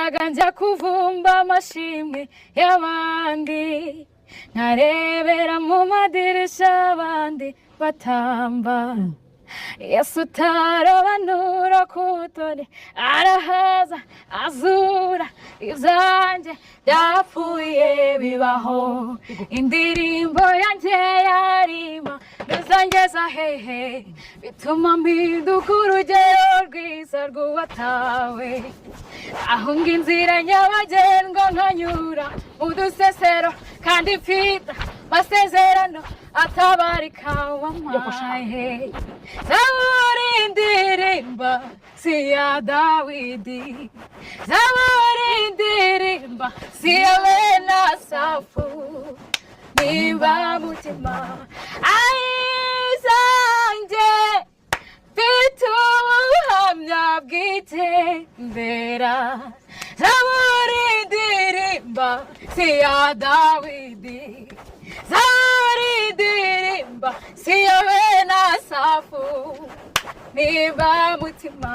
najyaga njya kuvumba amashimwe y'abandi nkarebera mu madirishya abandi batamba Yesu utarabanura ku butoni arahaza azura ibyanjye byapfuye bibaho indirimbo yanjye yarima ntuzangeza hehe bituma mpinduka urugero rwiza rw'uwatawe ahunga inzira nyabagendwa nkanyura mu dusesero kandi mfite amasezerano atabarika wampaye zaburi indirimba si ya Dawidi zaburi indirimba si ya bene Asafu nimba mutima ayizanjye mfite ubuhamya bw'itembera zaburi indirimba si ya Dawidi zaburi indirimba si ya bene Asafu nimba mutima